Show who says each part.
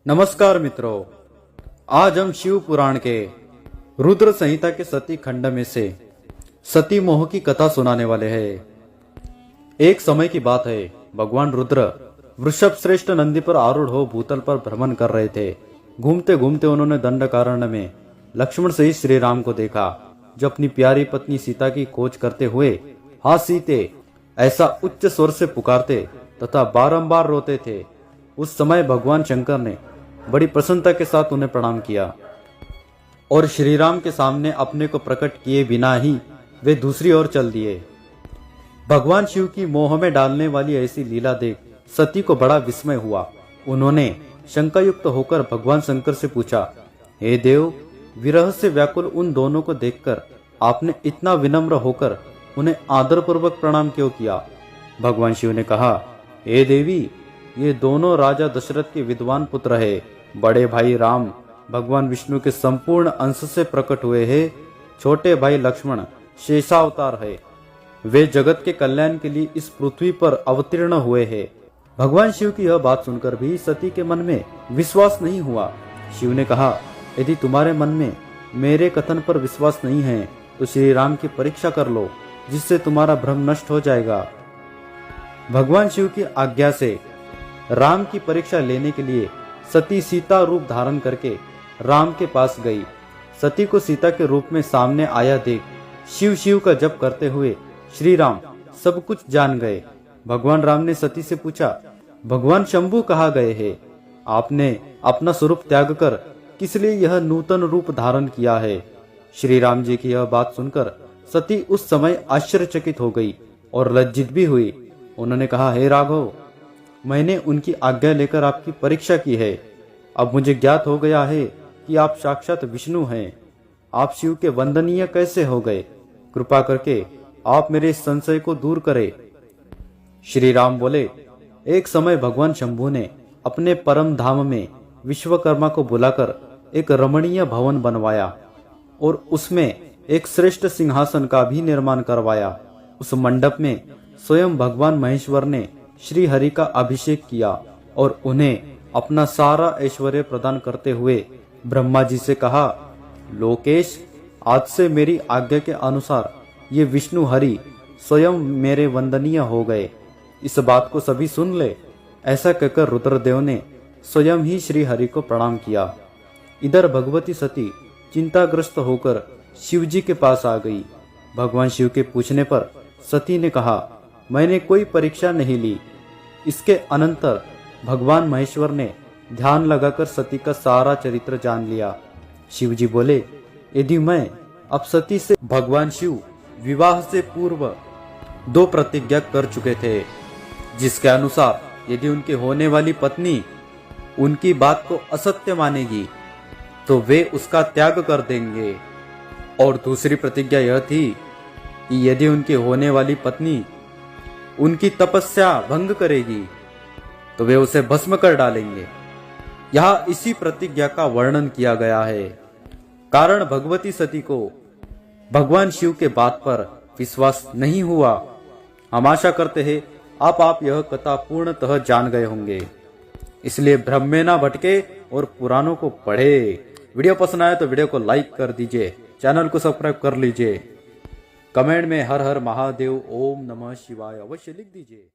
Speaker 1: नमस्कार मित्रों, आज हम शिव पुराण के रुद्र संहिता के सती खंड में से सती मोह की कथा सुनाने वाले हैं। एक समय की बात है, भगवान रुद्र वृषभ श्रेष्ठ नंदी पर आरूढ़ हो भूतल पर भ्रमण कर रहे थे। घूमते घूमते उन्होंने दंडकारण्य में लक्ष्मण सहित श्री राम को देखा, जो अपनी प्यारी पत्नी सीता की खोज करते हुए "हाँ सीते" ऐसा उच्च स्वर से पुकारते तथा बारंबार रोते थे। उस समय भगवान शंकर ने बड़ी प्रसन्नता के साथ उन्हें प्रणाम किया और श्री राम के सामने अपने को प्रकट किए बिना ही वे दूसरी ओर चल दिए। भगवान शिव की मोह में डालने वाली ऐसी लीला देख सती को बड़ा विस्मय हुआ। उन्होंने शंकायुक्त होकर भगवान शंकर से पूछा, हे देव, विरह से व्याकुल उन दोनों को देखकर आपने इतना विनम्र होकर उन्हें आदरपूर्वक प्रणाम क्यों किया? भगवान शिव ने कहा, हे देवी, ये दोनों राजा दशरथ के विद्वान पुत्र है। बड़े भाई राम भगवान विष्णु के संपूर्ण अंश से प्रकट हुए हैं। छोटे भाई लक्ष्मण शेषावतार है। वे जगत के कल्याण के लिए इस पृथ्वी पर अवतीर्ण हुए हैं। भगवान शिव की यह बात सुनकर भी सती के मन में विश्वास नहीं हुआ। शिव ने कहा, यदि तुम्हारे मन में मेरे कथन पर विश्वास नहीं है तो श्री राम की परीक्षा कर लो, जिससे तुम्हारा भ्रम नष्ट हो जाएगा। भगवान शिव की आज्ञा से राम की परीक्षा लेने के लिए सती सीता रूप धारण करके राम के पास गई। सती को सीता के रूप में सामने आया देख शिव शिव का जप करते हुए श्री राम सब कुछ जान गए। भगवान राम ने सती से पूछा, भगवान शंभु कहाँ गए हैं? आपने अपना स्वरूप त्याग कर किस लिए यह नूतन रूप धारण किया है? श्री राम जी की यह बात सुनकर सती उस समय आश्चर्यचकित हो गई और लज्जित भी हुई। उन्होंने कहा, हे राघव, मैंने उनकी आज्ञा लेकर आपकी परीक्षा की है। अब मुझे ज्ञात हो गया है कि आप साक्षात विष्णु हैं। आप शिव के वंदनीय कैसे हो गए? कृपा करके आप मेरे इस संशय को दूर करें। श्री राम बोले, एक समय भगवान शंभु ने अपने परम धाम में विश्वकर्मा को बुलाकर एक रमणीय भवन बनवाया और उसमें एक श्रेष्ठ सिंहासन का भी निर्माण करवाया। उस मंडप में स्वयं भगवान महेश्वर ने श्री हरि का अभिषेक किया और उन्हें अपना सारा ऐश्वर्य प्रदान करते हुए ब्रह्मा जी से कहा, लोकेश, आज से मेरी आज्ञा के अनुसार ये विष्णु हरि स्वयं मेरे वंदनीय हो गए। इस बात को सभी सुन ले। ऐसा कहकर रुद्रदेव ने स्वयं ही श्री हरि को प्रणाम किया। इधर भगवती सती चिंताग्रस्त होकर शिव जी के पास आ गई। भगवान शिव के पूछने पर सती ने कहा, मैंने कोई परीक्षा नहीं ली। इसके अनंतर भगवान महेश्वर ने ध्यान लगाकर सती का सारा चरित्र जान लिया। शिव जी बोले, यदि मैं अब सती से भगवान शिव विवाह से पूर्व 2 प्रतिज्ञा कर चुके थे, जिसके अनुसार यदि उनकी होने वाली पत्नी उनकी बात को असत्य मानेगी तो वे उसका त्याग कर देंगे। और दूसरी प्रतिज्ञा यह थी कि यदि उनकी होने वाली पत्नी उनकी तपस्या भंग करेगी तो वे उसे भस्म कर डालेंगे। यहाँ इसी प्रतिज्ञा का वर्णन किया गया है। कारण भगवती सती को भगवान शिव के बात पर विश्वास नहीं हुआ। हम आशा करते हैं आप यह कथा पूर्णतः जान गए होंगे, इसलिए भ्रम में ना भटके और पुराणों को पढ़े। वीडियो पसंद आए तो वीडियो को लाइक कर दीजिए, चैनल को सब्सक्राइब कर लीजिए। कमेंट में हर हर महादेव, ओम नमः शिवाय अवश्य लिख दीजिए।